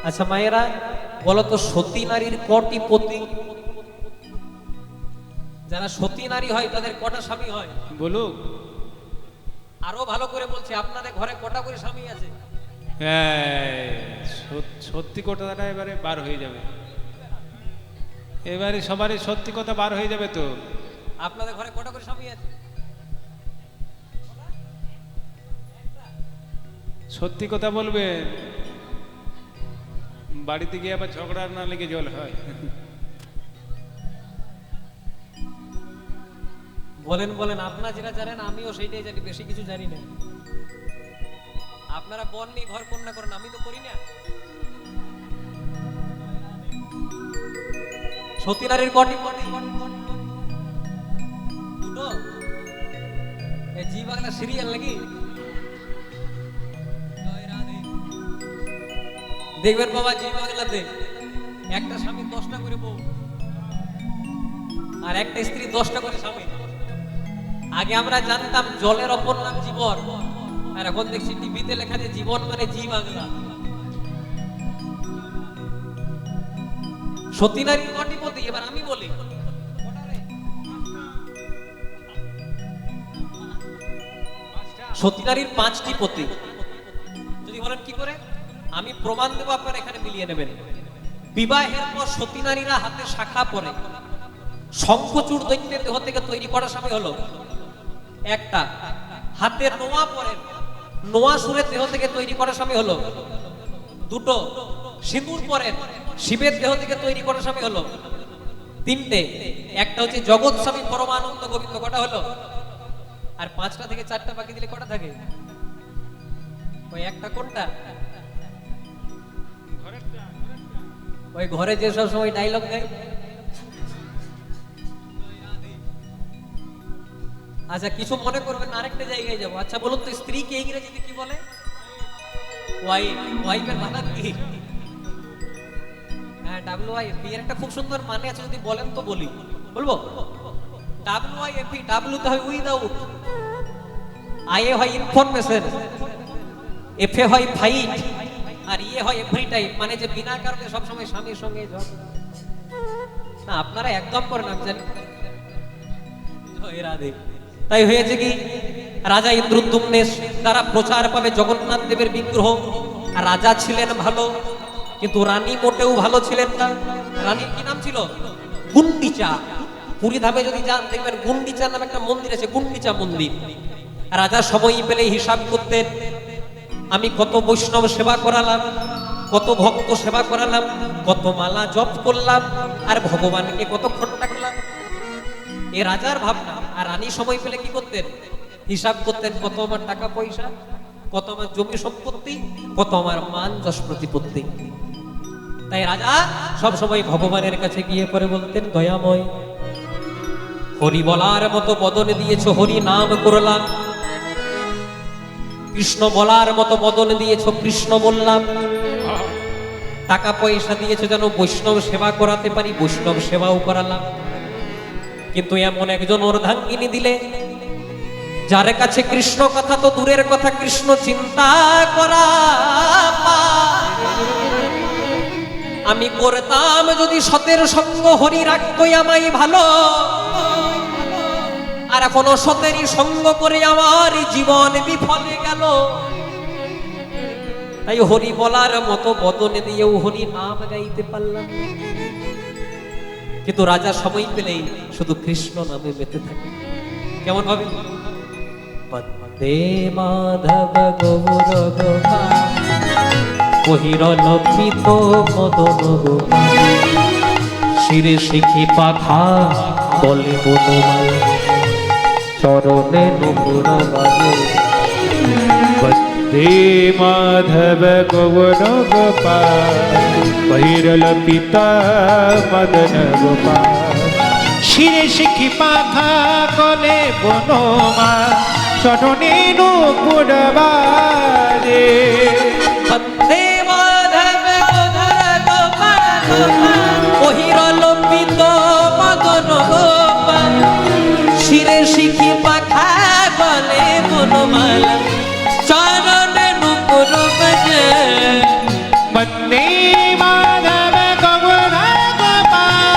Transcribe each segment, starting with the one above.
আচ্ছা মায়েরা বলতো, সতী নারীর কটি পতি? যারা সতী নারী হয় তাদের কটা স্বামী হয় বলুক। আরো ভালো করে বলছে, আপনাদের ঘরে কটা করে স্বামী আছে? সত্যি কথাটা এবারে বার হয়ে যাবে, এবারে সবারই সত্যি কথা বার হয়ে যাবে তো। আপনাদের ঘরে কটা করে স্বামী আছে? সত্যি কথা বলবেন, বাড়িতে গিয়ে আবার ঝগড়া না লেগে জল হয়। বলেন বলেন, আপনারা যেটা জানেন আমিও সেইটাই জানি, বেশি কিছু জানি না। আপনারা বন নিয়ে ঘর কন্যা করেন, আমি তো করি না। সতী নারীর কটি পতি? দুটো? এ জি বাংলা সিরিয়াল নাকি? দেখবেন বাবা, জি বাংলাতে একটা স্বামী 10টা করে বউ, আর একটা স্ত্রী 10টা করে স্বামী। আগে আমরা জানতাম জলের অপর নাম জীবন, আর এখন দেখছি টিভিতে লেখা যে জীবন মানে জি বাংলা। সতী নারীর কটি পতি? এবার আমি বলি, সতী নারীর 5টি পতি। যদি বলেন কি করে, আমি প্রমাণ দেবো, আপনারা এখানে মিলিয়ে নেবেন। বিবাহের পর সতী নারীরা হাতে শাখা পরে, শঙ্খচূড় দৈত্যের দেহ থেকে তৈরি করা স্বামী হলো একটা। হাতে নোয়া পরে, নোয়া সুরের দেহ থেকে তৈরি করা স্বামী হলো দুটো। সিঁদুর পরে, শিবের দেহ থেকে তৈরি করা স্বামী হলো 3টে। একটা হচ্ছে জগৎ স্বামী পরমানন্দ গোবিন্দ, কটা হলো? আর 5টা থেকে 4টা বাকি দিলে কটা থাকে? ওই একটা কোনটা? ওই ঘরে যে সব সময় ডায়লগ দেয়। আচ্ছা কিছু মনে করবেন, আরেকটা জায়গায় যাবো। আচ্ছা বলুন তো, স্ত্রীকে ইংরেজিতে কি বলে? ওয়াইফ। ওয়াইফের মানে কি? হ্যাঁ, WIF। এর একটা খুব সুন্দর মানে আছে, যদি বলেন তো বলি। বলবো? WIF, ডাব্লিউ তে হয় উইদাউট, আই এ হয় ইনফরমেশন, এফ এ হয় ফাইট, আর ইয়ে হয় এভরি টাইম, মানে যে বিনা কারণে সব সময় স্বামীর সঙ্গে না। আপনারা একদম করেন, আমি জানি। জয় রাধে। তাই হয়েছে কি, রাজা ইন্দ্রদ্যুম্নের দ্বারা প্রচার পাবে জগন্নাথ দেবের বিগ্রহ। রাজা ছিলেন ভালো, কিন্তু রানী মোটেও ভালো ছিলেন না। রানীর কি নাম ছিল? গুন্ডিচা। পুরী ধামে যদি যান দেখবেন গুন্ডিচা নামে একটা মন্দির আছে, গুন্ডিচা মন্দির। রাজা সময় পেলে হিসাব করতেন, আমি কত বৈষ্ণব সেবা করালাম, কত ভক্ত সেবা করালাম, কত মালা জপ করলাম, আর ভগবানকে কতক্ষণ ডাকলাম। এ রাজার ভাবনা। আর রানী সময় পেলে কি করতেন? হিসাব করতেন, কত আমার টাকা পয়সা, কত আমার জমি সম্পত্তি, কত আমার মান যশ প্রতিপত্তি। তাই রাজা সব সময় ভগবানের কাছে গিয়ে পরে বলতেন, দয়াময়, হরি বলার মতো বদন দিয়েছ, হরি নাম করলাম। কৃষ্ণ বলার মতো বদন দিয়েছ, কৃষ্ণ বললাম। টাকা পয়সা দিয়েছ যেন বৈষ্ণব সেবা করাতে পারি, বৈষ্ণব সেবাও করালাম। কিন্তু এমন একজন অর্ধাঙ্গিনী দিলে, যার কাছে কৃষ্ণ কথা তো দূরের কথা, কৃষ্ণ চিন্তা করা আমি করতাম যদি সতের সঙ্গ, হরি রাখতই আমায় ভালো। আর এখনো সতেরই সঙ্গ করে আমার জীবন বিফলে গেল। তাই হরি বলার মতো বদন দিয়েও হরি নাম গাইতে পারলাম না। কিন্তু রাজা সময় পেলেই শুধু কৃষ্ণ নামে মেতে থাকে। কেমন ভাবে? বন্দে মাধব গৌর গোপাল, কহিরল পিত মদন গোপাল, শিরে শিখি পাখা বলে বনমাল, চরণে নুপুর বাজে। বন্দে মাধব গৌর গোপাল, বহিরল পিতা মদন গোপাল, শিরে শিখি পাখা গলে বনমা, চরণে নূপুর বাজে। বন্দে মাধব গৌর গোপাল, কহিরল পিত মদন গোপাল, শিরে শিখি পাখা গলে বনমাল, চরণে নুপুর বাজে। বন্দে মাধব গৌর গোপাল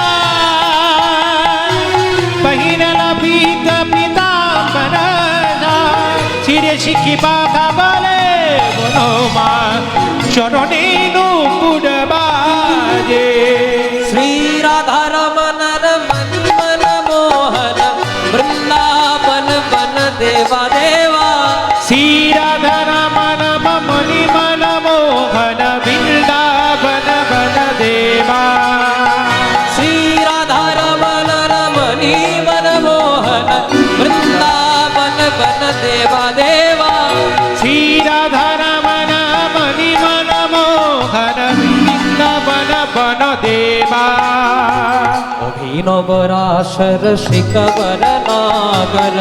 पहिरल पीत पीताम्बर শিরে শিখি পাখা বলে বনমা চরণে নূপুর বাজে শ্রী রাধা রমণর মনি মন মোহন বৃন্দাবন বন দেবা দেবা শ্রী রাধা রমণ মনি মন মোহন বৃন্দাবন বন দেবা শ্রী রাধা রমণর মনি মন মোহন বৃন্দাবন বন দেবা দেবা শ্রী রাধা রমণ মনি মন মোহন বৃন্দাবন বন দেবা অভিনব রাসর শিকবর নাগর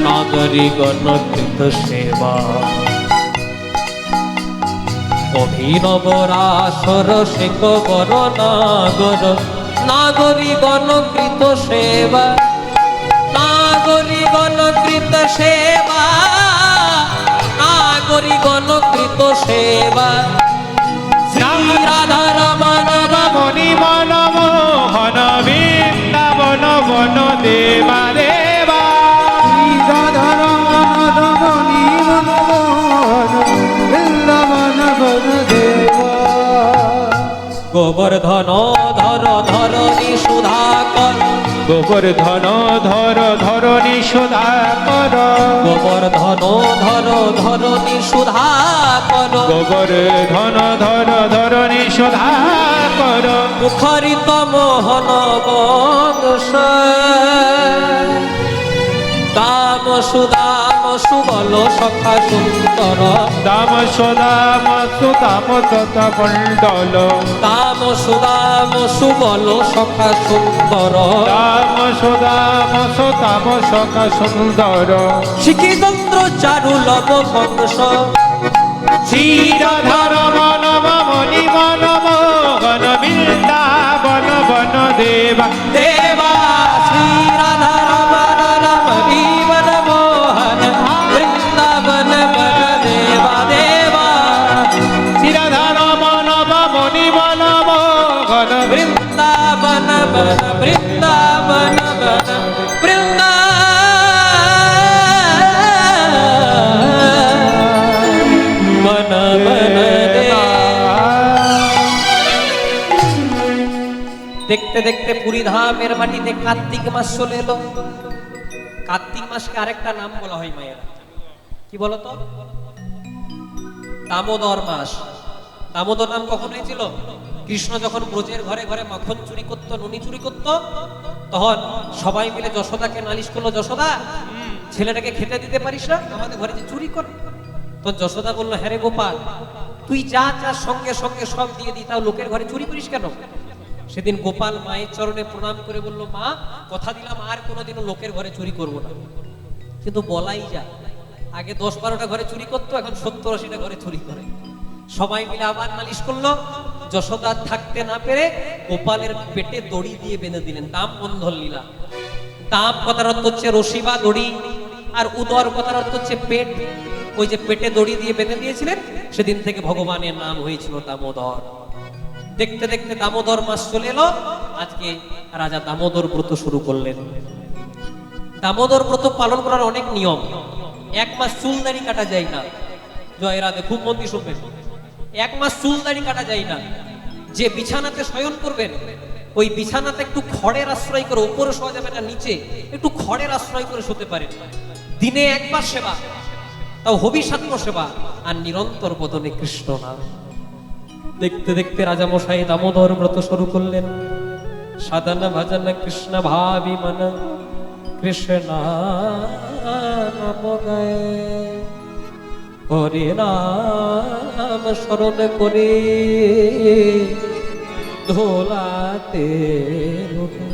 নাগরি গণকৃত সেবা অভিনব রাসর শিকবর নাগর নাগরি গণকৃত সেবা নাগরি গণকৃত সেবা নাগরি গণকৃত সেবা শ্রী রাধা রমণ মনি মন মোহন বৃন্দাবন বন দেবা দেবা রাধা রমণ মনি মন মোহন বৃন্দাবন বন দেবা গোবর্ধন ধর ধরণী সুধাকর গোবর্ধন ধর ধরণী সুধাকর গোবর্ধন ধর ধরণী সুধাকর গোবর্ধন ধর ধরণী সুধাকর মুখরিত মোহন বংশ দাম সুদাম সুবল সখা সুন্দর দাম সদাম সুদাম তত মণ্ডল দাম সুদাম সুবল সখা সুন্দর দাম সদাম সদাম সখা সুন্দর শিখিতন্ত্র চারুলভ বংশ শ্রী রাধা রমণ মনি মন মোহন বৃন্দাবন বন দেবা দেবা শ্রী রাধা রমণ রমণী বন মোহন বৃন্দাবন বন দেবা দেবা শ্রী রাধা রমণ মনি মন মোহন বৃন্দাবন বন বৃন্দাবন বন বৃন্দাবন বন দেবা। দেখতে দেখতে পুরী ধামের মাটিতে কার্তিক মাস চলে এলো। কার্তিক মাসকে আরেকটা নাম বলা হয় মায়ের, কি বলতো? দামোদর মাস। দামোদর নাম কখন হয়েছিল? কৃষ্ণ যখন ব্রজের ঘরে ঘরে মাখন চুরি করতো, নুনি চুরি করতো, তখন সবাই মিলে যশোদাকে নালিশ করলো, যশোদা ছেলেটাকে খেতে দিতে পারিস না, আমাদের ঘরে যে চুরি করে। তো যশোদা বললো, হ্যাঁ রে গোপাল, তুই যা চাস সঙ্গে সঙ্গে সব দিয়ে দিই, তাও লোকের ঘরে চুরি করিস কেন? সেদিন গোপাল মায়ের চরণে প্রণাম করে বলল, মা কথা দিলাম আর কোনোদিনও লোকের ঘরে চুরি করব না। কিন্তু বলাই যায়, আগে 10-12টা ঘরে চুরি করতো, এখন 70-80টা ঘরে চুরি করে। সবাই মিলে আবার নালিশ করলো। যশোদা থাকতে না পেরে গোপালের পেটে দড়ি দিয়ে বেঁধে দিলেন। দাম বন্ধন লীলা। দাম কথার অর্থ হচ্ছে রশি বা দড়ি, আর উদর কথার অর্থ হচ্ছে পেট। ওই যে পেটে দড়ি দিয়ে বেঁধে দিয়েছিলেন, সেদিন থেকে ভগবানের নাম হয়েছিল দামোদর। দেখতে দেখতে দামোদর মাস চলে এলো। আজকে রাজা দামোদর ব্রত শুরু করলেন। দামোদর ব্রত পালন করার অনেক নিয়ম। 1 মাস চুল দাড়ি কাটা যায় না। জয় রাধে, খুব মন দিয়ে শুনবেন। 1 মাস চুল দাড়ি কাটা যায় না। যে বিছানাতে শয়ন করবেন, ওই বিছানাতে একটু খড়ের আশ্রয় করে, উপরে শোয়া যাবে না, নিচে একটু খড়ের আশ্রয় করে শুতে পারেন। দিনে 1 বার সেবা, তাও হবিষাত্ম সেবা, আর নিরন্তর বদনে কৃষ্ণ নাম। দেখতে দেখতে রাজা মশাই দামোদর ব্রত শুরু করলেন। সাধন ভজন কৃষ্ণ ভাবি মন কৃষ্ণ নাম গায়ে, হরে নাম স্মরণ করে ধোলাতে রূপে।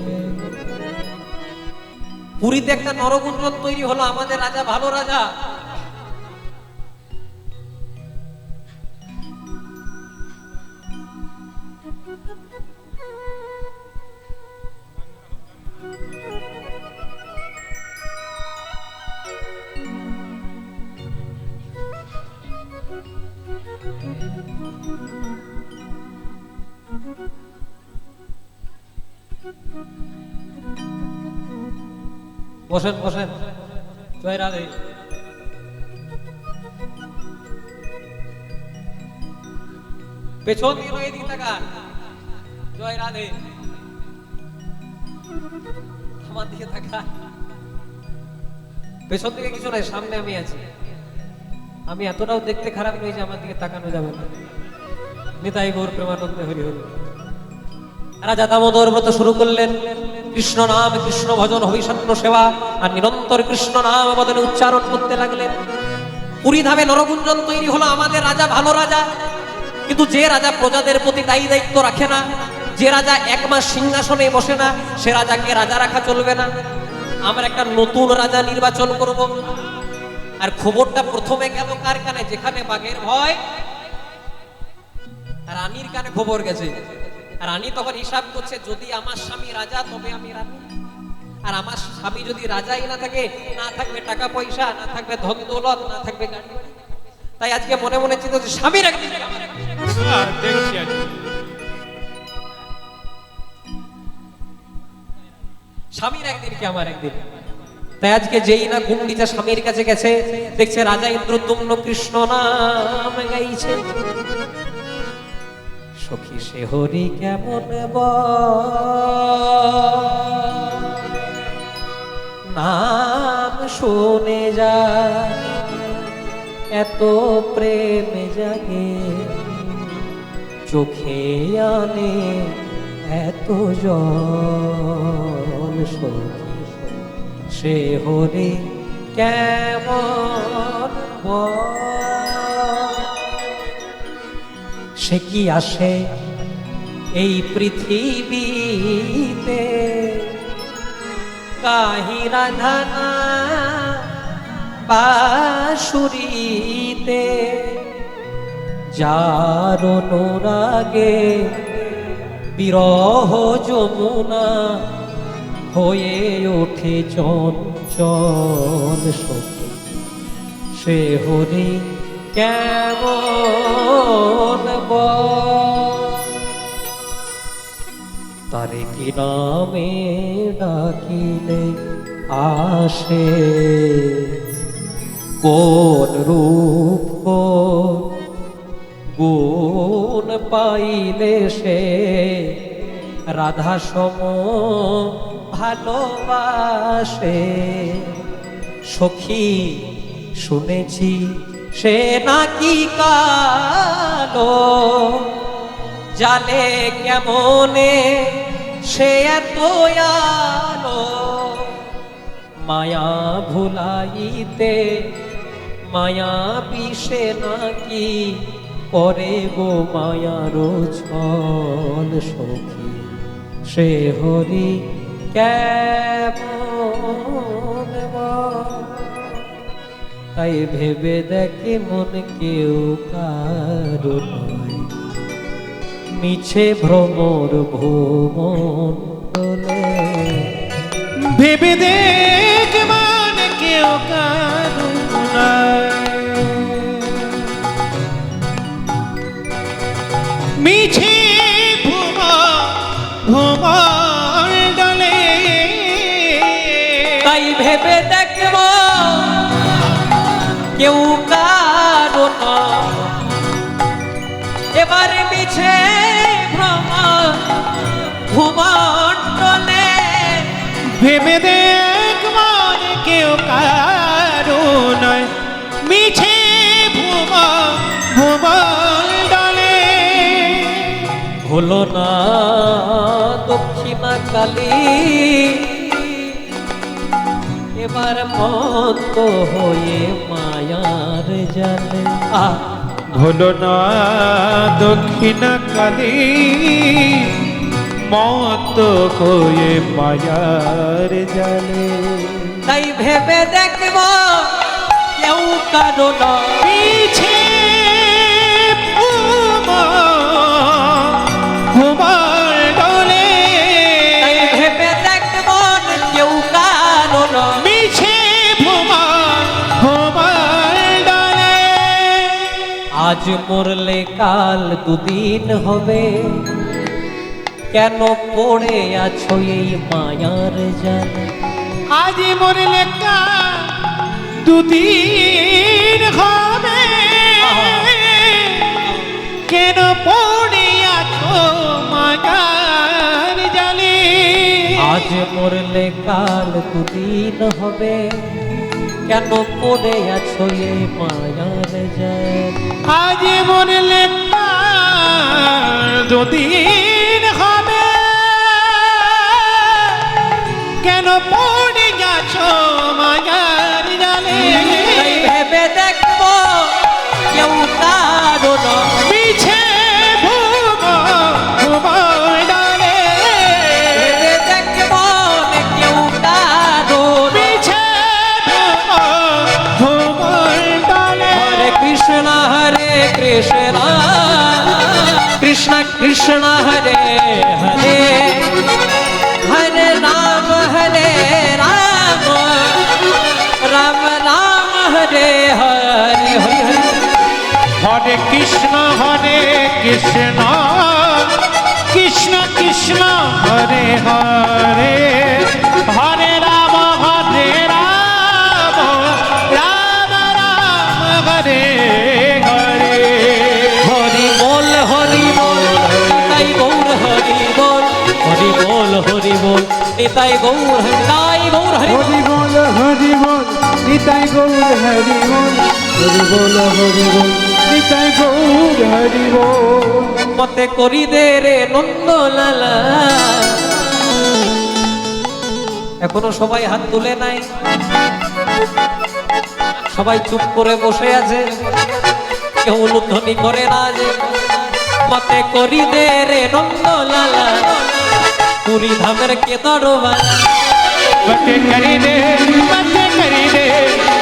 পুরীতে একটা নরগুঞ্জন তৈরি হলো, আমাদের রাজা ভালো রাজা। বসেন বসেন, জয় রাধে। পেছন দিয়ে এদিকে তাকান, জয় রাধে। আমার দিকে তাকান, পেছন দিকে কিছু নাই, সামনে আমি আছি। আমি এতটাও দেখতে খারাপ নই যে আমার দিকে তাকানো যাবে না। নিতাই গৌর প্রেমানন্দে হরি হরি। রাজা দামোদর ব্রত শুরু করলেন, কৃষ্ণ নাম কৃষ্ণ ভজন হবিষণ্য সেবা আর নিরন্তর কৃষ্ণ নাম বদনে উচ্চারণ করতে লাগলেন। পুরী ধামে নরগুঞ্জন তৈরি হলো। আমাদের রাজা ভালো রাজা, কিন্তু যে রাজা প্রজাদের প্রতি দায়ী দায়িত্ব রাখে না, যে রাজা এক মাস সিংহাসনে বসে না, সে রাজাকে রাজা রাখা চলবে না। আমরা একটা নতুন রাজা নির্বাচন করব। আর খবরটা প্রথমে গেল কার কানে? যেখানে বাঘের ভয়, রানীর কানে খবর গেছে। রানী তখন হিসাব করছে, যদি আমার স্বামী রাজা তবে আমি রানী, আর আমার স্বামী যদি রাজাই না থাকে, না থাকবে টাকা পয়সা, না থাকবে ধন দৌলত, না থাকবে গাড়ি। তাই আজকে মনে মনে চিন্তা হচ্ছে, স্বামীর একদিন দেখছি আজ। স্বামীর একদিন কি আমার একদিন। তাই আজকে যেই না গুন্ডিচা স্বামীর কাছে গেছে, দেখছে রাজা ইন্দ্রদ্যুম্ন কৃষ্ণ নাম গাইছে। সখী সে হরি কেমন নাম শুনে যা, এত প্রেম জাগে চোখে আনে এত জল। সখী সে হরি কেমন সে কি আসে এই পৃথিবীতে, কাহি রাধানা বাঁশুরিতে, যার অনুরাগে বিরহ যমুনা হয়ে ওঠে চঞ্চল। সখী সে হরি কেমন তারে কি নামে ডাকিলে আসে, কোন রূপ গুণ পাইলে সে রাধা সম ভালোবাসে। সখী শুনেছি সে নাকি কালো, জালে কেমনে সে এত আলো। মায়া ভুলাইতে মায়া বিষে নাকি করে গো মায়ার ছল। সখী সে হরি কেমন, তাই ভেবে দেখে মন কেউ কারো নয়, মিছে ভ্রমর ভ্রমণ্ডলে। ভেবে দেখ মান কেউ কারো নয়, মিছে ভ্রমণ্ডলে। তাই ভেবে দেখব কেউ কারো নয়, এবারে মিছে ভ্রমণ্ডলে। ভেবে দেখ মান কেউ কারো নয়, মিছে ভ্রমণ্ডলে। হলো না দক্ষিণা কালী, এবার মত হয়ে মায়ার জালে। হলো না দক্ষিণা কালী, মত হয়ে মায়ার জালে। তাই ভেবে দেখব কেউ কারো নয়, মিছে ভ্রমণ্ডলে। তাই ভেবে দেখব কেউ কারো নয়, মিছে ভ্রমণ্ডলে। আজ মরলে কাল দুদিন হবে, কেন পড়ে আছো এই মায়ার জালে? আজ মোর লেখা দুদিন হবে, কেন পড়ে আছো মায়ার জালে? আজ মরলে কাল দুদিন হবে, কেন পড়ে আছো এই মায়ার জালে? আজ মোর লেখা দুদিন হবে, কেন পড়ে আছো মায়ার জালে? তাই ভেবে দেখবো কেউ কারো না পিছে ভুবন ডালে, ভেবে দেখবো কেউ কারো না। পিছে ভুবন ডালে। হরে কৃষ্ণ কৃষ্ণ কৃষ্ণ হরে হরে, হরে রাম রাম রাম হরে হরে হরে। হরে কৃষ্ণ কৃষ্ণ কৃষ্ণ হরে হরে, হরে রাম রাম রাম হরে হরে। হরি বল নিতাই গৌর হরি বল, হরি বল নিতাই গৌর নিতাই গৌর হরি বল। হরি বল নিতাই গৌর হরি বল, হরি বল নিতাই গৌর হরি বল। মতে করি দে রে নন্দলালা। এখনো সবাই হাত তুলে নাই, সবাই চুপ করে বসে আছে, কেউ উলুধ্বনি করে না যে। মতে করি দে রে নন্দলালা, পুরী ধামের কেদারবালা। मते करी दे मते करी दे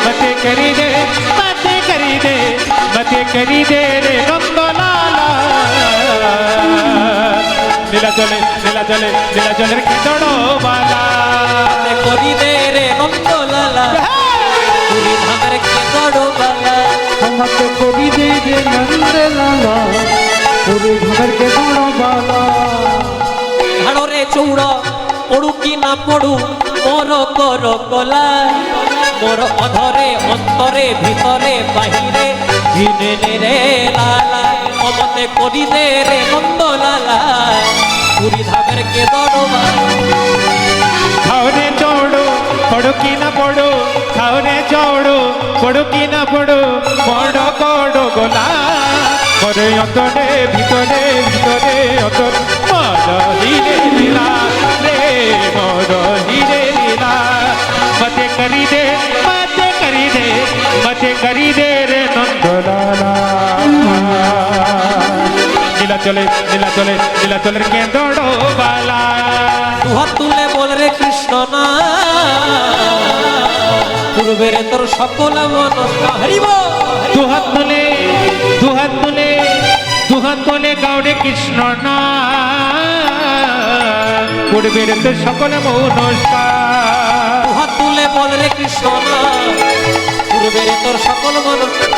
मते करी दे मते करी दे मते करी दे रे नंदलाला। नीला जले रे कितड़ो बाला। মতে করি দে রে নন্দলালা, পুরী ধামের কেদারবালা। हमके कोरी दे दे नंद लाला, पूरे घर के दोनों बाला। ঝাড়রে চৌড় পড়ু কি না পড়ু মোর কর গলা, মোর অধরে অন্তরে ভিতরে বাহিরে ঝিনে রে লালা। মমতে করি দে রে নন্দ লালা, পুরী ধামের কেদারবালা। खाओने चौड़ो पड़ो की ना पड़ो, खाओने चौड़ो पड़ो की ना पड़ो, पड़ो पड़ो गोला। मोरे अंतरे ভিতরে অন্তর মোর হিরে লীলা রে, মোর হিরে লীলা। মতে করি দে রে নন্দলালা। নীলা চলে কেঁদড়ো বালা। দুহাত তুলে বল রে কৃষ্ণ না, পূর্বের তোর সকল মনস্কার। হরি বল দুহাত তোলে গাওড়ে কৃষ্ণ না, পূর্বের তো সকল মনস্কার। দুহাত তুলে বল রে কৃষ্ণ না, পূর্বের তোর সকল মনস্কার।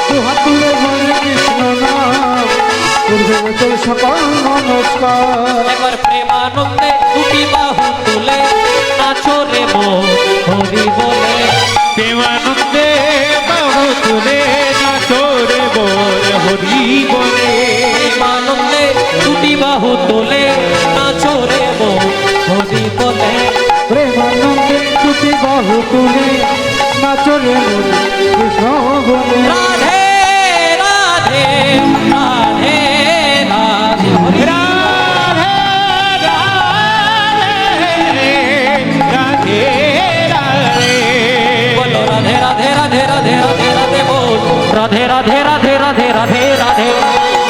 तू हाथ तुले हरे कृष्ण नाम, पूर्वे তোর সকল নমস্কার। একবার প্রেমানন্দে দুটি বাহু তুলে নাচো রে মন হরি বলে। প্রেমানন্দে বাহু তুলে নাচো রে মোর হরি বলে। প্রেমানন্দে দুটি বাহু তুলে নাচো রে মন হরি বলে। প্রেমানন্দে দুটি বাহু তুলে নাচো রে মোর কৃষ্ণ বলে। রাধে রাধে রাধে রাধে হরি রাধে রাধে রাধে বলো রাধে রাধে রাধে রাধে রাধে রাধে বল রাধে রাধে রাধে রাধে রাধে রাধে।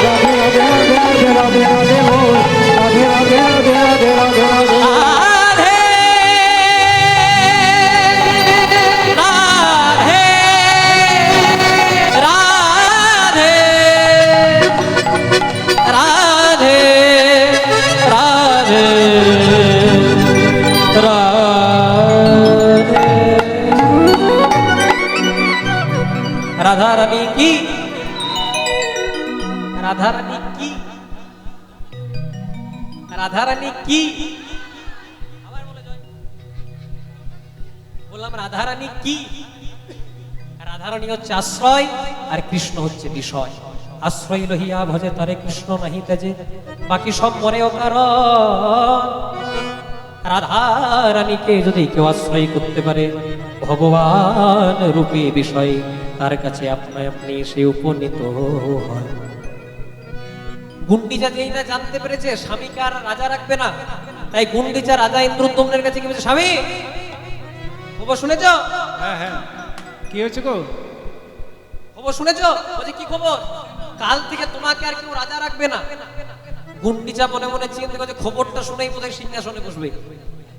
রাধে রাধে রাধে রাধে রাধে বল, রাধে রাধে রাধে রাধে রাধে রাধে। রাধা রানী কি, রাধা রানী কি। রাধারানী কি? আবার বলে জয়। বললাম রাধারানী কি? রাধারানী হচ্ছে আশ্রয় আর কৃষ্ণ হচ্ছে বিষয়। আশ্রয় লহিয়া ভজে তারে কৃষ্ণ নাহি তেজে, বাকি সব মরে ও কারণ। রাধারানীকে যদি কেউ আশ্রয় করতে পারে, ভগবান রূপী বিষয় তার কাছে আপনা আপনি সে উপনীত হয়। গুন্ডিচা যেই না জানতে পেরেছে স্বামীকে আর রাজা রাখবে না, তাই গুন্ডিচা রাজা ইন্দ্রদ্যম্নের কাছে কি বলছে, স্বামী খবর শুনেছ? হ্যাঁ হ্যাঁ, কি হয়েছে গো? খবর শুনেছ? বলছে কি খবর? কাল থেকে তোমাকে আর কেউ রাজা রাখবে না। গুন্ডিচা মনে মনে চিন্তা করছে খবরটা শুনেই বোধহয় সিংহাসনে বসবে।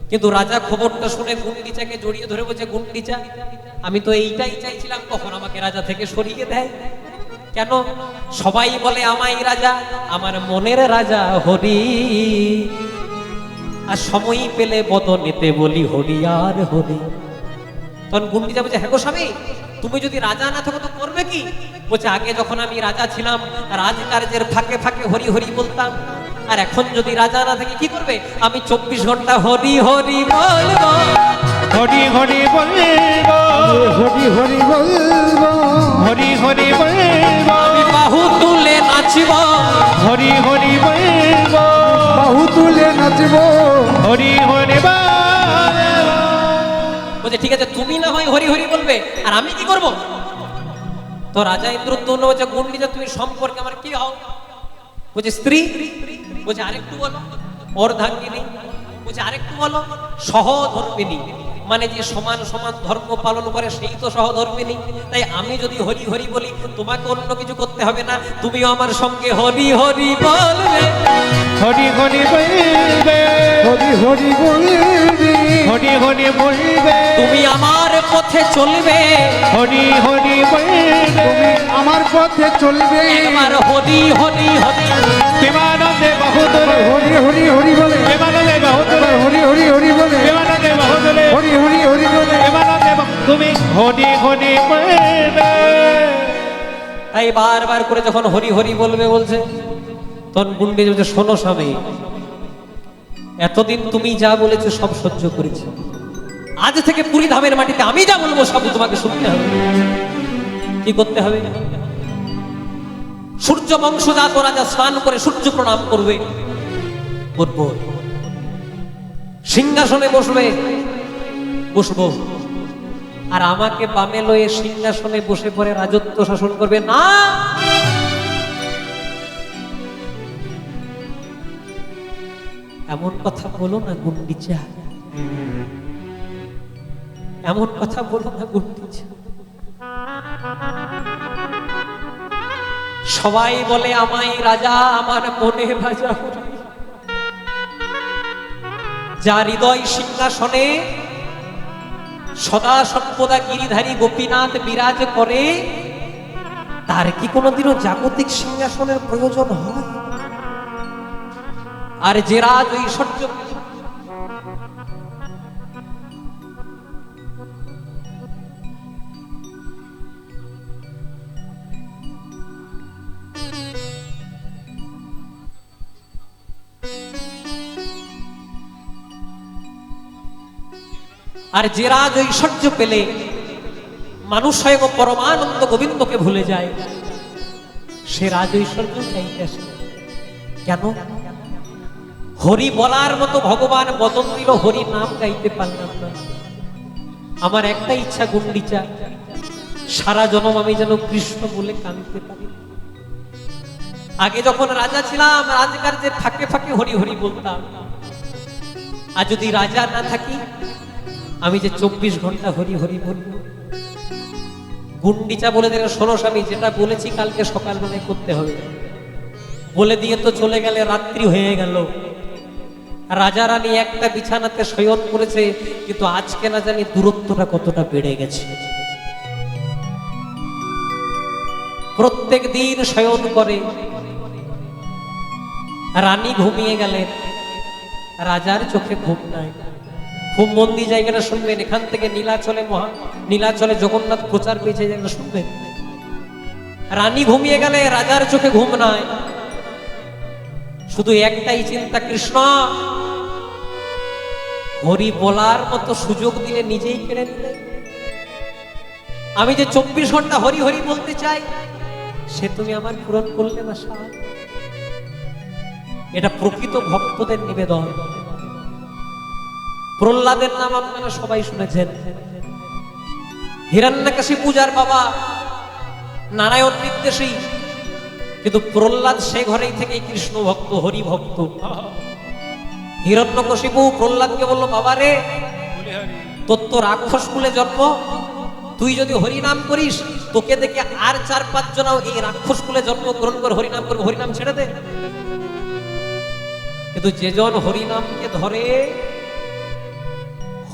কিন্তু রাজা খবরটা শুনে গুন্ডিচাকে জড়িয়ে ধরে বলছে, গুন্ডিচা আমি তো এইটাই চাইছিলাম, কখন আমাকে রাজা থেকে সরিয়ে দেয়। কেন? সবাই বলে আমায় রাজা, আমার মনের রাজা হরি, আর সময় পেলে বদনেতে বলি হরি আর হরি। তখন গুন্ডিচা বলছে, হ্যাঁ গো স্বামী, তুমি যদি রাজা না থাকো তো করবে কি? বলছে, আগে যখন আমি রাজা ছিলাম রাজকার্যের ফাঁকে ফাঁকে হরি হরি বলতাম, আর এখন যদি রাজা না থাকি কি করবে? আমি 24 ঘন্টা হরি হরি বলবো, হরি হরি বলবো, হরি হরি বলবো, হরি হরি বলবো, আমি বাহু তুলে নাচব, হরি হরি বলবো, বাহু তুলে নাচবো। হরি হরি বলবো। বলছে ঠিক আছে, তুমি না হয় হরি হরি বলবে, আর আমি কি করব? তো রাজা ইন্দ্রদ্যম্ন বলছে, গুন্ডিচা তুমি সম্পর্কে আমার কি হও? বলছে স্ত্রী। বলছে আরেকটু বলো। অর্ধাঙ্গিনী। বলছে আরেকটু বলো। সহধর্মিনী, মানে যে সমান সমান ধর্ম পালন করে সেই তো সহধর্মিনী। তাই আমি যদি হরি হরি বলি তোমাকে অন্য কিছু করতে হবে না, তুমিও আমার সঙ্গে হরি হরি বলবে, হরি হরি বলবে, হরি হরি বলবি, হরি হরি বলবে, তুমি আমার পথে চলবে, হরি হরি বলবে, তুমি আমার পথে চলবে। একবার হরি হরি হরি, প্রেমানন্দে বহুতলে, হরি হরি হরি বলে, প্রেমানন্দে বহুতলে, হরি হরি হরি বলে, প্রেমানন্দে বহুতলে, হরি হরি হরি বলে। প্রেমানন্দে তুমি হরি হরি বলবে। তাই বারবার করে যখন হরি হরি বলবে বলছে, তখন গুন্ডিচা বলছে, শোনো স্বামী, এতদিন তুমি যা বলেছো সব সহ্য করেছি, আজ থেকে পুরী ধামের মাটিতে আমি যা বলবো সব তোমাকে শুনতে হবে। কি করতে হবে? সূর্য বংশজাত রাজা স্নান করে সূর্য প্রণাম করবে, করবো, সিংহাসনে বসবে, বসবো, আর আমাকে বামে লয়ে সিংহাসনে বসে পড়ে রাজত্ব শাসন করবে না। এমন কথা বলো না গুন্ডিচা, এমন কথা বলো না গুন্ডিচা। সবাই বলে আমায় রাজা, আমার মনে রাজা হরি। যার হৃদয় সিংহাসনে সদা সর্বদা গিরিধারী গোপীনাথ বিরাজ করে, তার কি কোনোদিনও জাগতিক সিংহাসনের প্রয়োজন হয়? আর যে রাজ ঐশ্বর্য, আর যে রাজ ঐশ্বর্য পেলে মানুষ স্বয়ং পরমানন্দ গোবিন্দকে ভুলে যায়, সে রাজ ঐশ্বর্য চাইতে আসে কেন? হরি বলার মতো ভগবান বদন দিল, হরি নাম গাইতে পারলাম না। আমার একটা ইচ্ছা গুন্ডিচা, সারা জন্ম আমি যেন কৃষ্ণ বলে কাঁদতে পারি। আগে যখন রাজা ছিলাম রাজকার্যের ফাঁকে ফাঁকে হরি হরি বলতাম, আর যদি রাজা না থাকি আমি যে 24 ঘন্টা হরি হরি বলবো। গুন্ডিচা বলে দিল, শোনো স্বামী, যেটা বলেছি কালকে সকালবেলায় করতে হবে। বলে দিয়ে তো চলে গেলে, রাত্রি হয়ে গেল। রাজা রানী একটা বিছানাতে শয়ন করেছে, কিন্তু আজকে না জানি দূরত্বটা কতটা বেড়ে গেছে। প্রত্যেক দিন শয়ন করে, রানী ঘুমিয়ে গেলেন, রাজার চোখে ঘুম নাই। খুব মন দিয়ে জায়গাটা শুনবেন, এখান থেকে নীলাচলে জগন্নাথ প্রচার পেয়েছে, জায়গাটা শুনবেন। রানী ঘুমিয়ে গেলে রাজার চোখে ঘুম নাই। শুধু একটাই চিন্তা, কৃষ্ণ হরি বলার মতো সুযোগ দিলে নিজেই কেড়ে নিলে। আমি যে 24 ঘন্টা হরি হরি বলতে চাই, সে তুমি আমার পূরণ করলে না সার। এটা প্রকৃত ভক্তদের নিবেদন। প্রহ্লাদের নাম আপনারা সবাই শুনেছেন। হিরণ্যকশিপু পূজার বাবা, নারায়ণ নির্দেশী, কিন্তু প্রহ্লাদ সে ঘরেই থেকে কৃষ্ণ ভক্ত, হরি ভক্ত। হিরণ্যকশিপু প্রহ্লাদকে বলল, বাবা রে, তোর তো রাক্ষস কুলে জন্ম, তুই যদি হরিনাম করিস, তোকে দেখে আর 4-5 জনাও এই রাক্ষস কুলে জন্মগ্রহণ করে হরিনাম করবে, হরিনাম ছেড়ে দে। কিন্তু যেজন হরিনামকে ধরে,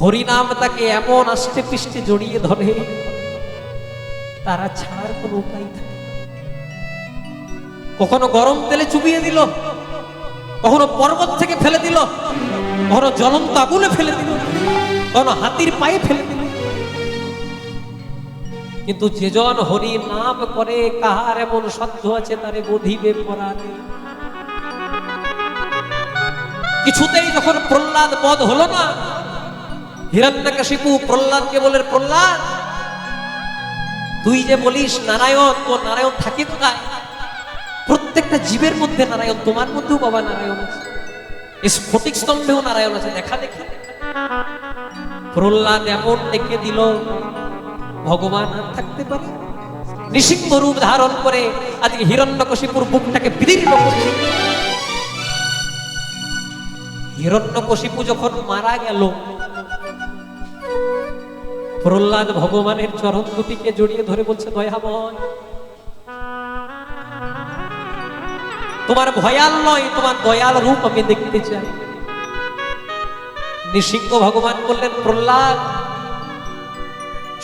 হরিনাম তাকে এমন আষ্টে পৃষ্ঠে জড়িয়ে ধরে, তারা ছাড়ার কোনো উপায় থাকে। কখনো গরম তেলে চুবিয়ে দিল, কখনো পর্বত থেকে ফেলে দিল, কখনো জ্বলন্ত আগুনে ফেলে দিল, কখনো হাতির পায়ে ফেলে দিল। কিন্তু যেজন হরি নাম করে, কাহার এমন সাধ্য আছে তারে বধিবে পরাণে। কিছুতেই যখন প্রহ্লাদ বধ হলো না, হিরণ্যকশিপু প্রহ্লাদকে বলে, প্রহ্লাদ তুই যে বলিস নারায়ণ, তো নারায়ণ থাকে কোথায়? প্রত্যেকটা জীবের মধ্যে নারায়ণ, তোমার মধ্যেও বাবা নারায়ণ আছে, স্ফটিক স্তম্ভেও নারায়ণ আছে, দেখা দেখি। প্রহ্লাদ এমন ডেকে দিল, ভগবান আর থাকতে পারে? নৃসিংহ রূপ ধারণ করে আজকে হিরণ্যকশিপুর বুকটাকে বিদীর্ণ করছে। হিরণ্যকশিপু যখন মারা গেল, প্রহ্লাদ ভগবানের চরণ দুটিকে জড়িয়ে ধরে বলছে, দয়াময়, তোমার ভয়াল নয়, তোমার দয়াল রূপ আমি দেখতে চাই। নৃসিংহ ভগবান বললেন, প্রহ্লাদ,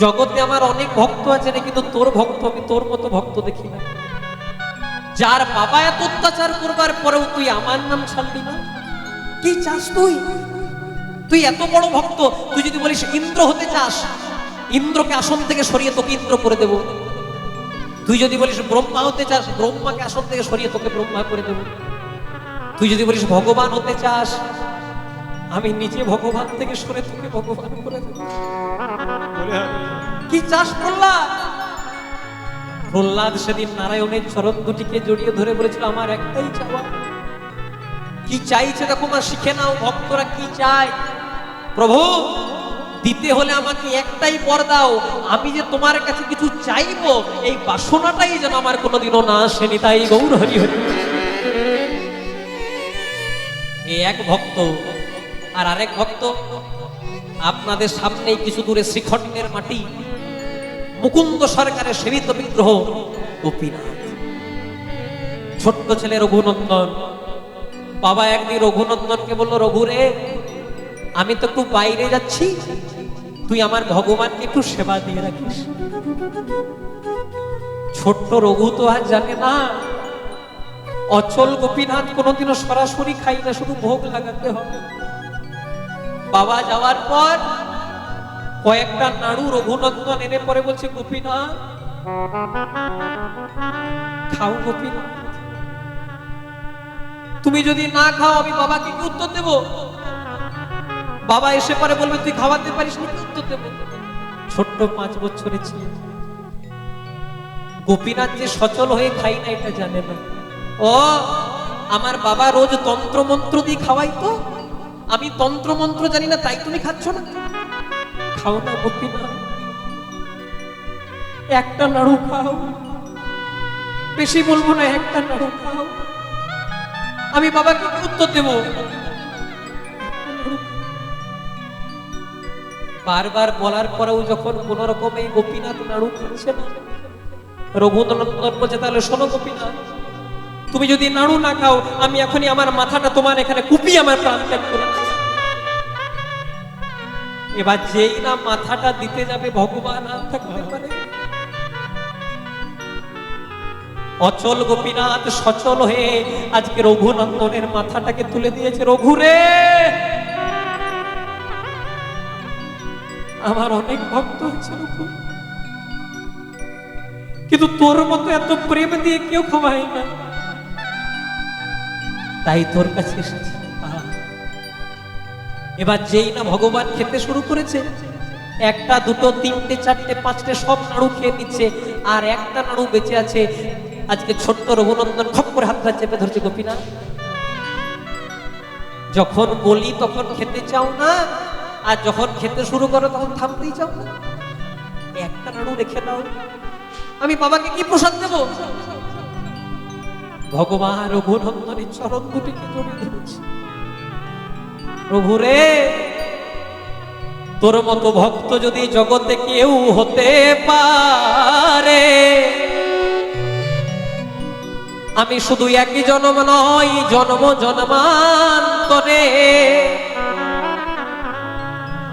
জগতে আমার অনেক ভক্ত আছে, কিন্তু তোর ভক্ত আমি তোর মতো ভক্ত দেখি না। যার বাবা এত অত্যাচার করবার পরেও তুই আমার নাম ছাড়লি না, কি চাস তুই? তুই এত বড় ভক্ত, তুই যদি বলিস ইন্দ্র হতে চাস, ইন্দ্রকে আসন থেকে সরিয়ে তোকে ইন্দ্র করে দেব। তুই যদি বলিস ব্রহ্মা হতে চাস, ব্রহ্মাকে আসন থেকে সরিয়ে তোকে ব্রহ্মা করে দেব। তুই যদি বলিস ভগবান হতে চাস, আমি নিজে ভগবান থেকে সরে তোকে ভগবান করে দেব। কি চাস প্রহ্লাদ? প্রহ্লাদ সেদিন নারায়ণের চরণ দুটিকে জড়িয়ে ধরে বলেছিল, আমার একটাই চাওয়া। কি চাইছে দেখো মা, শিখে নাও ভক্তরা কি চায়। প্রভু, দিতে হলে আমাকে একটাই বর দাও, আমি যে তোমার কাছে কিছু চাইবো, এই বাসনাটাই যেন আমার কোনোদিনও না আসেনি। তাই গৌর হরি হরি। এই এক ভক্ত, আর আরেক ভক্ত আপনাদের সামনেই কিছু দূরে শ্রীখণ্ডের মাটি, মুকুন্দ সরকারের সেবিত বিগ্রহ গোপীনাথ। ছোট্ট ছেলে রঘুনন্দন, বাবা একদিন রঘুনন্দনকে বলল, রঘু রে, আমি তো একটু বাইরে যাচ্ছি, তুই আমার ভগবানকে একটু সেবা দিয়ে রাখিস। ছোট্ট রঘু তো আর জানে না, অচল গোপীনাথ কোনোদিনও সরাসরি খাই না, শুধু ভোগ লাগাতে হবে। বাবা যাওয়ার পর কয়েকটা নাড়ু রঘুনন্দন এনে পরে বলছে, গোপীনাথ খাও, গোপীনাথ তুমি যদি না খাও আমি বাবাকে কি উত্তর দেব? বাবা এসে পরে বলবে, তুই খাওয়াতে পারিস না, কি উত্তর দেব? ছোট্ট 5 বছরের ছিল। গোপীনাথ যে সচল হয়ে খাই না এটা জানে না। ও, আমার বাবা রোজ তন্ত্র মন্ত্র দিয়ে খাওয়াই, তো আমি তন্ত্র মন্ত্র জানি না, তাই তুমি খাচ্ছ না? খাও না গোপীনাথ, একটা নাড়ু খাও, বেশি বলবো না, একটা নাড়ু খাও, আমি বাবাকে কি উত্তর দেব? বারবার বলার পরেও যখন কোন রকম এই গোপীনাথ নাড়ু খাচ্ছে না, রঘুনন্দন বলছে, তাহলে শোনো গোপীনাথ, তুমি যদি নাড়ু না খাও, আমি এখনই আমার মাথাটা তোমার এখানে কুপি আমার প্রাণ ত্যাগ করে। এবার যেই না মাথাটা দিতে যাবে, ভগবান আর থাকতে পারে? অচল গোপীনাথ সচল হয়ে আজকে রঘুনন্দনের মাথাটাকে তুলে দিয়েছে। রঘু রে, আমার অনেক ভক্ত আছে রঘু, কিন্তু তোর মতো এত প্রেম দিয়ে কেউ খাওয়ায় না। তাই তোর কাছে এসেছি। আহা। এবার যেই না ভগবান খেতে শুরু করেছে, একটা দুটো তিনটে চারটে পাঁচটে সব নাড়ু খেয়ে নিচ্ছে, আর একটা নাড়ু বেঁচে আছে। আজকে ছোট্ট রঘুনন্দন খপ করে হাতটা চেপে ধরছে, গোপীনাথ যখন বলি তখন খেতে চাও না, আর যখন খেতে শুরু করো তখন থামতেই চাও না। একটা নাড়ু রেখে দাও, আমি বাবাকে কি প্রসাদ দেব? ভগবান রঘুনন্দনের চরণ দুটিকে জড়িয়ে ধরেছে। প্রভু রে, তোর মতো ভক্ত যদি জগতে কেউ হতে পারে, আমি শুধু একই জন্ম নয়, জন্ম জন্মান্তরে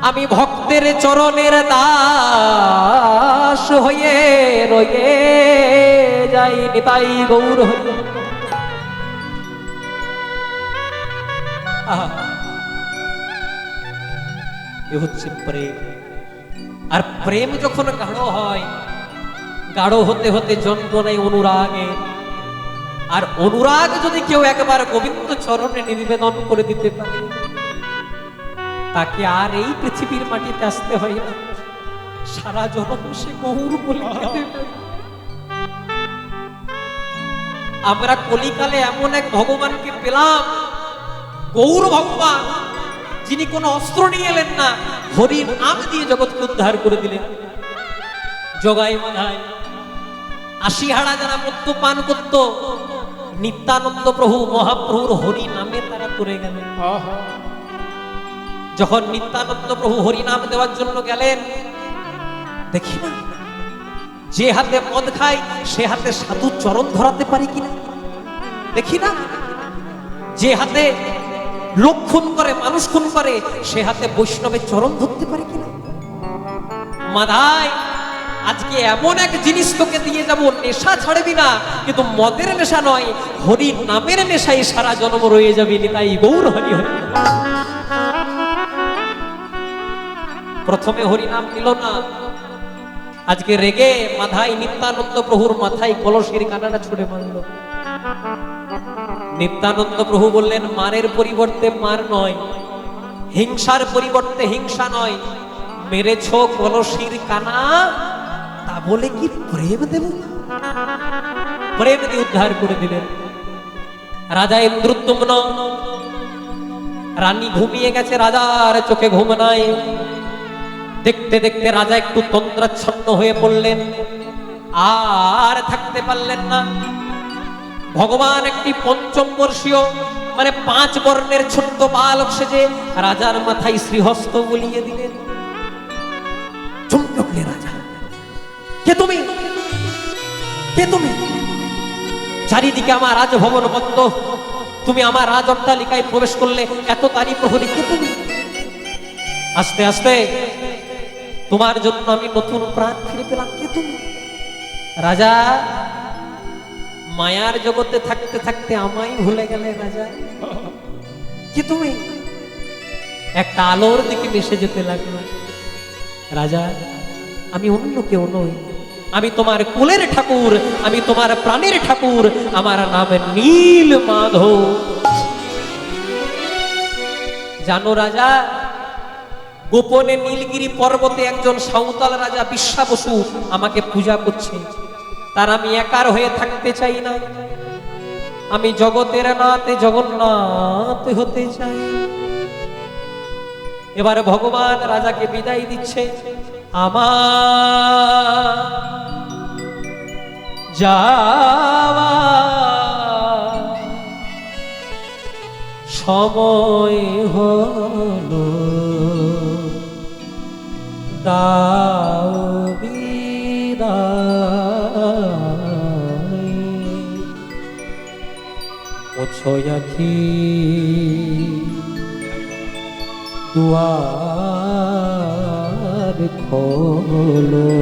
আমি ভক্তের চরণের দাস হয়ে রয়ে যাই। নিতাই গৌর হরি। আহা, এ হচ্ছে প্রেম। আর প্রেম যখন গাঢ় হয়, গাঢ় হতে হতে যন্ত্রণায় অনুরাগে, আর অনুরাগ যদি কেউ একবার গোবিন্দ চরণে নিবেদন করে দিতে পারে, তাকে আর এই পৃথিবীর মাটিতে আসতে হয় না, সারা জন্ম সে গৌর বলে খেতে পারে। আমরা কলিকালে এমন এক ভগবানকে পেলাম, গৌর ভগবান, যিনি কোনো অস্ত্র নিয়ে এলেন না, হরির নাম দিয়ে জগৎকে উদ্ধার করে দিলেন। জগাই মাধায় আশিহারা যারা মদ্যপান করত, নিত্যানন্দ প্রভু মহাপ্রভুর হরি নামে তারা করে গেলেন। যখন নিত্যানন্দ প্রভু হরি নাম দেওয়ার জন্য গেলেন, দেখি না যে হাতে মদ খায় সে হাতে সাধু চরণ ধরাতে পারি কিনা, দেখি না যে হাতে লোক খুন করে, মানুষ খুন করে, সে হাতে বৈষ্ণবের চরণ ধরতে পারে কিনা। মাধায় আজকে এমন এক জিনিস তোকে দিয়ে যাব, নেশা ছাড়বি না, কিন্তু মদের নেশা নয়, হরি নামের নেশাই সারা জন্ম রয়ে যাবি। নিতাই গৌর হরি হরি। প্রথমে হরি নাম নিল না, আজকে রেগে মাধাই নিত্যানন্দ প্রভুর মাথায় কলসির কাঁটাটা ছুড়ে মারল। নিত্যানন্দ প্রভু বললেন, মারের পরিবর্তে মার নয়, হিংসার পরিবর্তে হিংসা নয়, মেরেছ কলসির কানা, তা বলে কি প্রেম দেব? প্রেম দিয়ে উদ্ধার করে দিলেন। রাজা ইন্দ্রদ্যুম্ন, রানী ঘুমিয়ে গেছে, রাজার চোখে ঘুম নাই। দেখতে দেখতে রাজা একটু তন্দ্রাচ্ছন্ন হয়ে পড়লেন, আর থাকতে পারলেন না। ভগবান একটি পঞ্চম বর্ষীয় মানে 5 বর্ণের ছোট্ট বালক সেজে রাজার মাথায় শ্রীহস্ত বুলিয়ে দিলেন। চমকে রাজা, কে তুমি? কে তুমি? চারিদিকে আমার রাজভবন বন্ধ, তুমি আমার রাজ অট্টালিকায় প্রবেশ করলে, এত তারি প্রহরী, কে তুমি? আস্তে আস্তে তোমার জন্য আমি নতুন প্রাণ ফিরে পেলাম, কে তুমি? রাজা, মায়ার জগতে থাকতে থাকতে আমায় ভুলে গেলে রাজা, কি তুমি? একটা আলোর দিকে ভেসে যেতে লাগলো। রাজা, আমি অন্য কেউ নই, আমি তোমার কুলের ঠাকুর, আমি তোমার প্রাণের ঠাকুর, আমার নাম নীল মাধব। জানো রাজা, গোপনে নীলগিরি পর্বতে একজন সাঁওতাল রাজা বিশ্বাবসু আমাকে পূজা করছে, তার আমি একার হয়ে থাকতে চাই না, আমি জগতের নাথ জগন্নাথ হতে চাই। এবার ভগবান রাজাকে বিদায় দিচ্ছে, আমার যাওয়া সময় হলো, দাও বিদায়। ওছো আখি দুয়ার খোলো,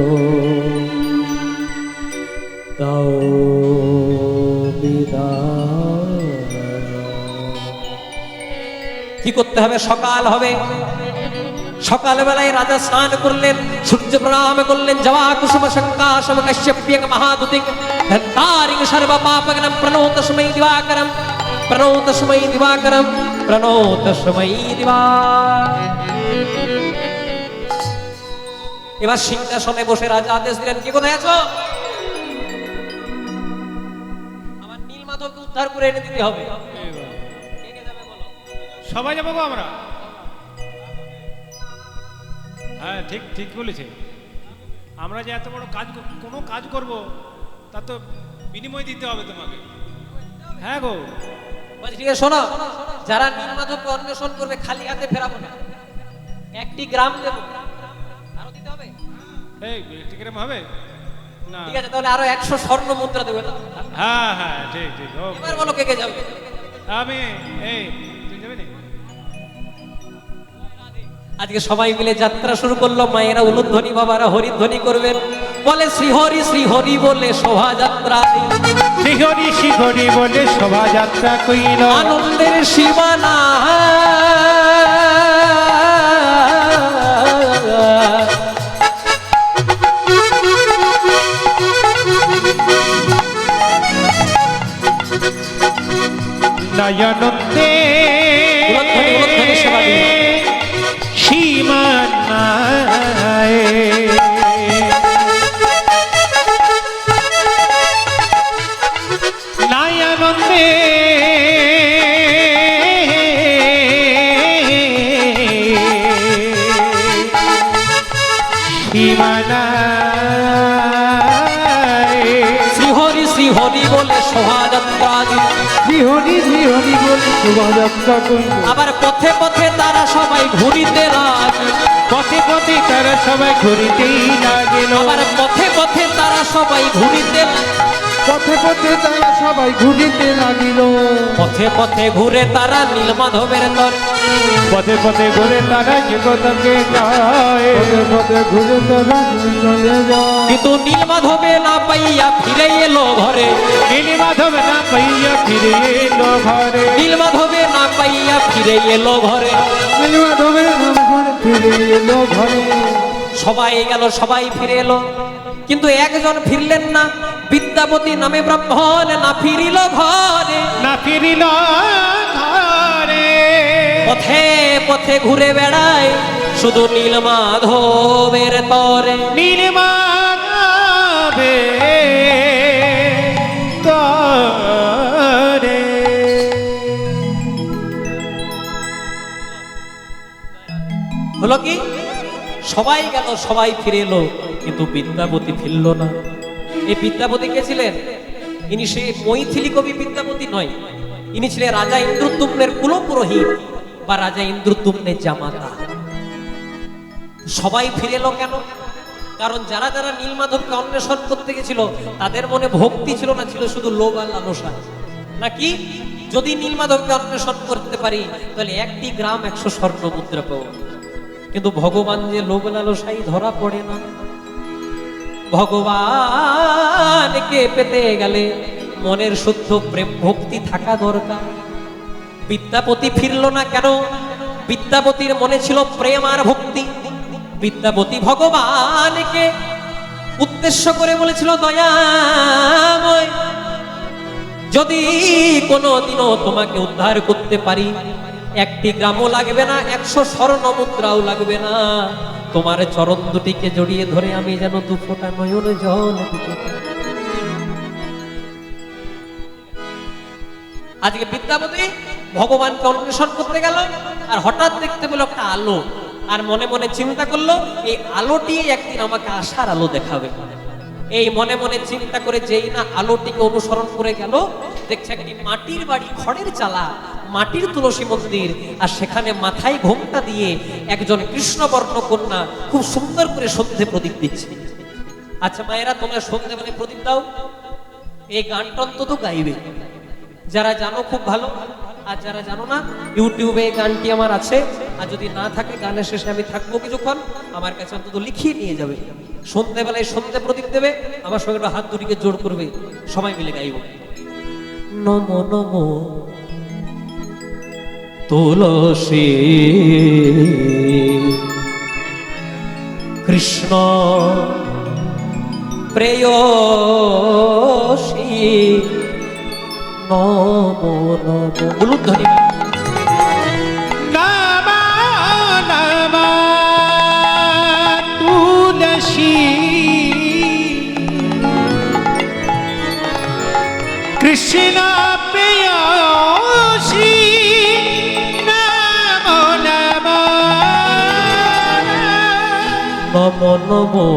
দাও বিদায়। কি করতে হবে? সকাল হবে, সকালবেলায় রাজা স্নান করলেন, সূর্য প্রণাম করলেন, জবা কুসুম শঙ্কাশম কাশ্যপ্যং মহাদুতিং ধন্তারিং সর্ব পাপগ্নম প্রণোত তস্मै দিবাকরম। প্রণো তস্मै দিবাকরম, প্রণো তস্मै দিবা। এবার সিংহাসনে বসে রাজা আদেশ দিলেন, কে কোথায় আছো? আমার নীলমাধবকে উদ্ধার করে এনে দিতে হবে। কে কে যাবে বলো? সবাই যাবো গো আমরা। হ্যাঁ ঠিক ঠিক বলেছে। আমরা যে এত বড় কাজ কোনো কাজ করব তা তো বিনিময় দিতে হবে তোমাকে। হ্যাঁ গো। বলছি ঠিক আছে, শোনো, যারা নীলমাধবকে অন্বেষণ করবে খালি হাতে ফেরাবো না, একটি গ্রাম দেবো। আরো দিতে হবে? এই টিকিরাম হবে না? ঠিক আছে, তাহলে আরো 100 স্বর্ণ মুদ্রা দেবে না? হ্যাঁ হ্যাঁ ঠিক ঠিক। এবার বলো কে কে যাবে? আমি এই তুই যাবি না? আজকে সবাই মিলে যাত্রা শুরু করলো। মায়েরা উলুধ্বনি, বাবারা হরিধ্বনি করবেন। বলে শ্রীহরি শ্রীহরি বলে শোভাযাত্রা, শ্রীহরি শ্রীহরি বলে শোভাযাত্রা কইল। আনন্দের সীমানা নয়নন্দে উলুধ্বনি, উলুধ্বনি সেবা দিন। সীমানায় নয়নন্দে সীমানায় শ্রীহরি শ্রীহরি বলে শোভাযাত্রা দিন। শ্রীহরি শ্রীহরি বলে শোভাযাত্রা করিল। আবার পথে পথে তারা সবাই ঘুরিতে লাগে, পথে পথে তারা সবাই ঘুরিতেই লাগিল। আবার পথে পথে তারা সবাই ঘুরিতে, পথে পথে তারা সবাই ঘুরিতে লাগিল। পথে পথে ঘুরে তারা নীলমাধবের তরে, পথে পথে ঘুরে তারা জগতকে গায়। পথে পথে ঘুরে তারা চলে যায়। কিন্তু নীলমাধবে না পাইয়া ফিরে এলো ঘরে, নীলমাধব না পাইয়া ফিরে এলো ঘরে। নীলমাধবে না পাইয়া ফিরে এলো ঘরে। নীলমাধবের নাম ঘরে ফিরে এলো ঘরে। সবাই গেল, সবাই ফিরে এলো, কিন্তু একজন ফিরলেন না। বিদ্যাপতি নামে ব্রাহ্মণ না ফিরিল ঘরে। না ফিরিল ঘরে। পথে পথে ঘুরে বেড়ায় শুধু নীলমাধবের তরে। নীলমাধবে তরে। হলো কি, সবাই গেল, সবাই ফিরে এলো, কিন্তু বিদ্যাপতি ফিরল না। এই বিদ্যাপতি কে ছিলেন? ইনি সে মৈথিলি কবি বিদ্যাপতি নয়, ইনি ছিলেন রাজা ইন্দ্রদ্যুম্নের কুলপুরোহিত বা রাজা ইন্দ্রদ্যুম্নের জামাতা। সবাই ফিরে এলো কেন? কারণ যারা যারা নীলমাধবকে অন্বেষণ করতে গেছিল তাদের মনে ভক্তি ছিল না, ছিল শুধু লোভ আর লালসা। নাকি যদি নীলমাধবকে অন্বেষণ করতে পারি তাহলে একটি গ্রাম 100 স্বর্ণ মুদ্রা পাবো। কিন্তু ভগবান যে লোভ লালসাই ধরা পড়ে না। ভগবানকে পেতে গেলে মনের শুদ্ধ প্রেম ভক্তি থাকা দরকার। বিদ্যাপতি ফিরল না কেন? বিদ্যাপতির মনে ছিল প্রেম আর ভক্তি। বিদ্যাপতি ভগবানকে উদ্দেশ্য করে বলেছিল, দয়াময়, যদি কোনোদিনও তোমাকে উদ্ধার করতে পারি, একটি গ্রামও লাগবে না, 100 স্বর্ণ মুদ্রাও লাগবে না, তোমার চরণ দুটিকে জড়িয়ে ধরে আমি যেন 2 ফোঁটা নয়ন জল দিতে পারি। আজকে বিদ্যাপতি ভগবানকে অন্বেষণ করতে গেল, আর হঠাৎ দেখতে পেল একটা আলো, আর মনে মনে চিন্তা করলো এই আলোটি একদিন আমাকে আশার আলো দেখাবে। এই মনে মনে চিন্তা করে যেই না আলোটিকে অনুসরণ করে গেল, দেখছে একটি মাটির বাড়ি, খড়ের চালা, মাটির তুলসী মন্দির, আর সেখানে মাথায় ঘোমটা দিয়ে একজন কৃষ্ণবর্ণ কন্যা খুব সুন্দর করে সন্ধে প্রদীপ দিচ্ছে। আচ্ছা মায়েরা, তোমরা সন্ধে মানে প্রদীপ দাও, এই গানটা অন্তত গাইবে। যারা জানো খুব ভালো, আর যারা জানো না ইউটিউবে এই গানটি আমার আছে, আর যদি না থাকে গানের শেষে আমি থাকবো কিছুক্ষণ, আমার কাছে অন্তত লিখিয়ে নিয়ে যাবে। সন্ধ্যেবেলায় সন্ধে প্রদীপ দেবে, আমার সঙ্গে একটু হাত দুটিকে জোড় করবে, সবাই মিলে গাইব। নমো নমো তুলসী কৃষ্ণ প্রেয়সী নমো নমো উলুধ্বনি নমো নমো তুলসী কৃষ্ণ প্রেয়সী নমো নমো নমো নমো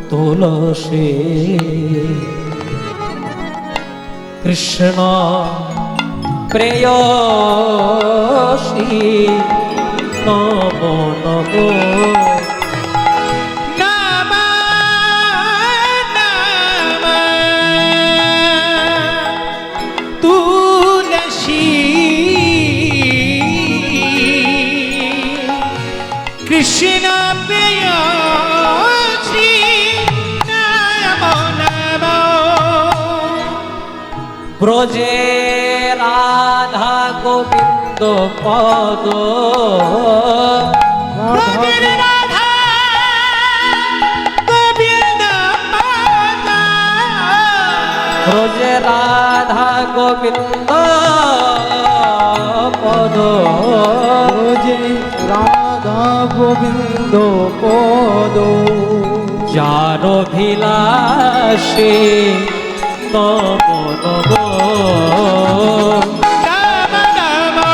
তুলসী কৃষ্ণ প্রেয়সী নমো নমো নমো নমো তুলসী কৃষ্ণ প্রেয়সী নমো নমো ব্রজে রাধা গোবিন্দ পদ ব্রজের রাধা গোবিন্দ পদ ব্রজে রাধা গোবিন্দ পদ ব্রজে রাধা গোবিন্দ পদ যার অভিলাষে নমো নমো নমো নমো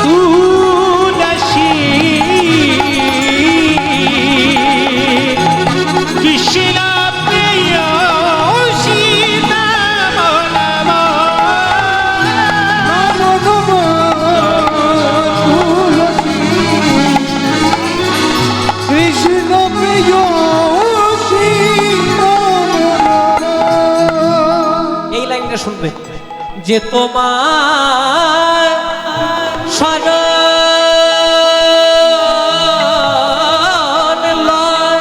তুলসী কৃষ্ণ প্রেয়সী নমো নমো নমো নমো তুলসী কৃষ্ণ প্রেয়সী নমো নমো। এই লাইনটা শুনবে যে তোমার শরণ লয়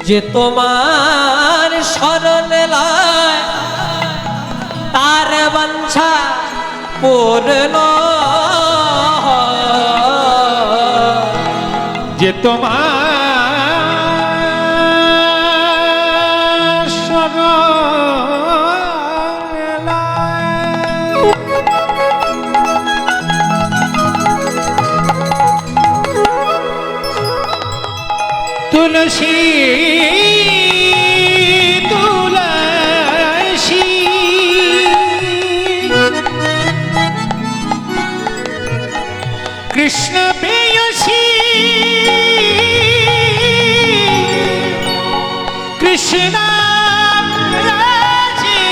যে তোমার শরণ লয় তার বাঞ্ছা পূর্ণ যে তোমার শরণ তুলসী তুলসী কৃষ্ণ প্রেয়সী কৃষ্ণ রাজে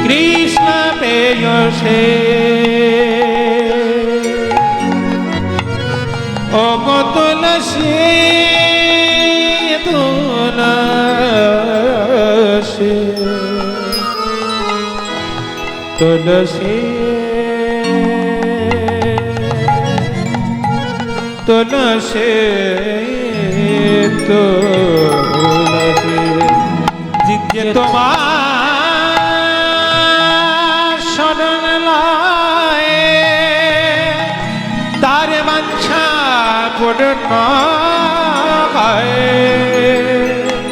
কৃষ্ণ প্রেয়সী ও গো তুলসী তুলসী তুলসী তুলসী তুলসী যে তোমার শরণ লয় তার বাঞ্ছা পূর্ণ হয়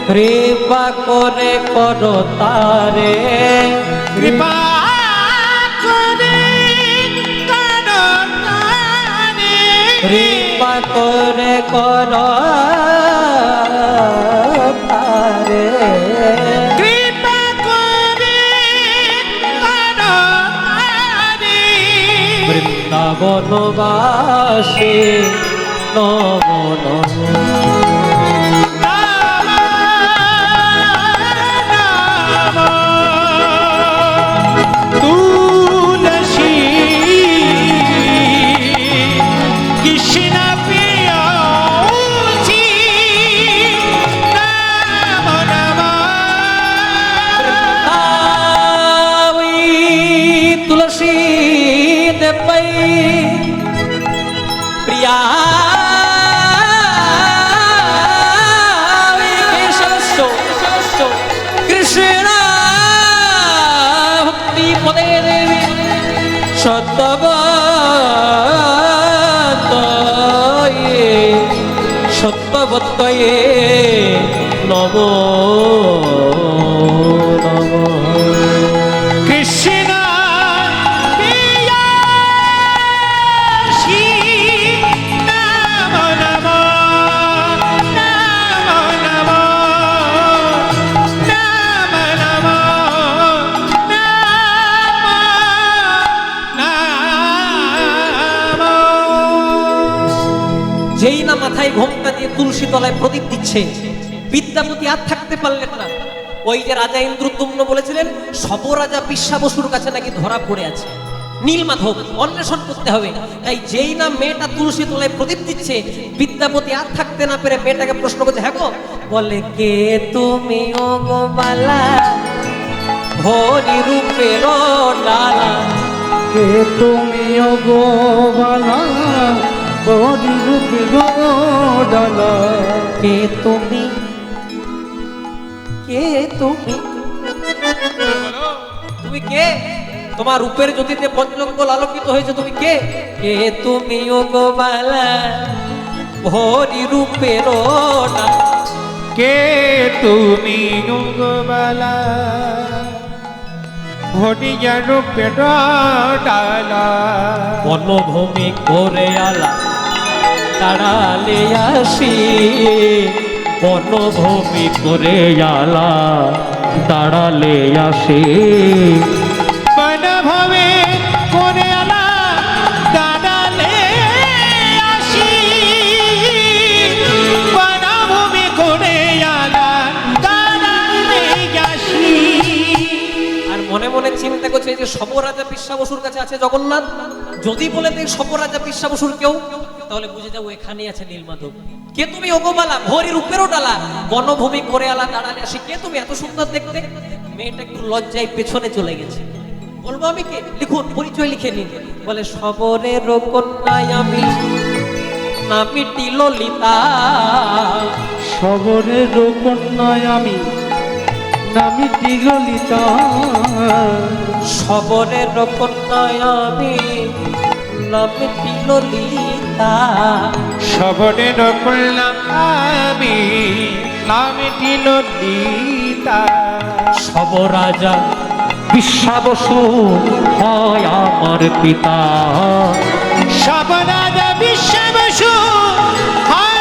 কৃপা করে করো তারে কৃপা করে করো তারে। কৃপা করে করো তারে কৃপা করে করো তারে। বৃন্দাবনবাসী নমো নমো তুলসী কৃষ্ণ প্রেয়সী নমো নমো आवै तुलसी देवै प्रिया সত্যবত্যয়ে নম নম। কৃষ্ণ প্রিয়াসী নম নম নম নম নম নম নম। যেই না মাথায় ঘোমটা দিয়ে তুলসী তলায় প্রদীপ দিচ্ছে, বিদ্যাপতি আর থাকতে পারলেন না। ওই যে রাজা ইন্দ্রদ্যুম্ন বলেছিলেন সব রাজা বিশ্বাবসুর কাছে নাকি ধরা পড়ে আছে, নীলমাধব অন্বেষণ করতে হবে। তাই যেই না মেয়েটা তুলসী তলায় প্রদীপ দিচ্ছে, বিদ্যাপতি আর থাকতে না পেরে মেয়েটাকে প্রশ্ন করছে, হ্যাঁ গো, বলে কে তুমি ও গো বালা, হরি রূপের ডালা। কে তুমি অগোবালা হরি রূপের ডালা। কে তুমি, কে তুমি, তুমি কে? তোমার রূপের জ্যোতিতে পঞ্চঙ্গল আলোকিত হয়েছে, তুমি কে? কে তুমি ও গোবালা, হরি রূপের ডালা। কে তুমি যোগবালা, ভটিয়া রূপে ডালা। বনভূমি করে আলা তাড়ালে আসি, বনভূমি করে আলা তাড়ালে আসি। বনভূমি করে আলা দাঁড়ালে আসি, বনভূমি করে আলা দাঁড়ালে আসি। আর মনে মনে চিন্তা করছে এই যে সবরাজা বিশ্বাবসুর কাছে আছে জগন্নাথ, যদি বলে দেয় সবরাজা বিশ্বাবসুর কেউ, তাহলে বুঝে যাবো এখানেই আছে নীলমাধব। কে তুমি ওগোবালা, ভরি রূপেরও ডালা, বনভূমি করে আলা দাঁড়ালে আসি। কে তুমি, এত সুন্দর দেখতে? মেয়েটা একটু লজ্জায় পেছনে চলে গেছে। বলবো আমি কে? লিখুন, পরিচয় লিখে নিন। বলে সবরের কন্যায় আমি, নামিটি ললিতা। সবরের কন্যায় আমি, নামিটি ললিতা। সবরের কন্যায় আমি, নামিটি ললিতা। সবরের করলাম আমি, নামটি ললিতা। সব রাজা বিশ্বাবসু হয় আমার পিতা। সব রাজা বিশ্বাবসু হয়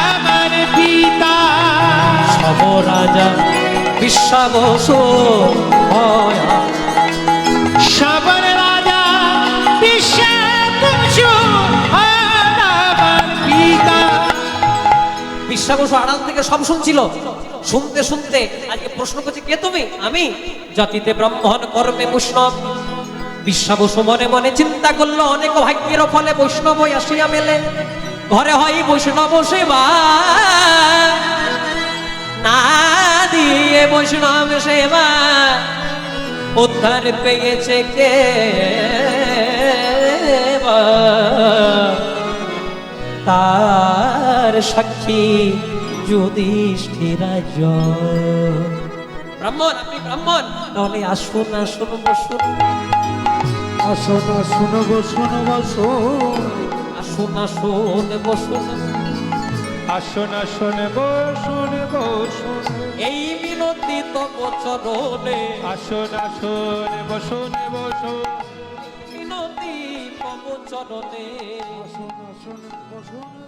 আমার পিতা। সব রাজা বিশ্বাবসু হয় সব রাজা বিশ্বাবসু হয় আমার পিতা। বিশ্বাবসু আড়াল থেকে সব শুনছিল, শুনতে শুনতে আজকে প্রশ্ন করছে কে তুমি? আমি জাতিতে ব্রাহ্মণ কর্মে বৈষ্ণব। বিশ্বাবসু মনে মনে চিন্তা করলো অনেক ভাগ্যের ফলে বৈষ্ণব আসিয়া মেলে, ঘরে হয় বৈষ্ণব সেবা, না দিয়ে বৈষ্ণব সেবা উদ্ধার পেয়েছে কে? তার সাক্ষী যুধিষ্ঠিরা জয়। ব্রাহ্মণ, আপনি ব্রাহ্মণ, তাহলে আসুন আসুন বসুন। আসুন আসুন বসুন বসুন। আসুন আসুন বসুন। আসুন আসুন বসুন বসুন। এই মিনতি তব চরণে, আসুন আসুন বসুন বসুন। মিনতি তব চরণে। আসুন আসুন বসুন।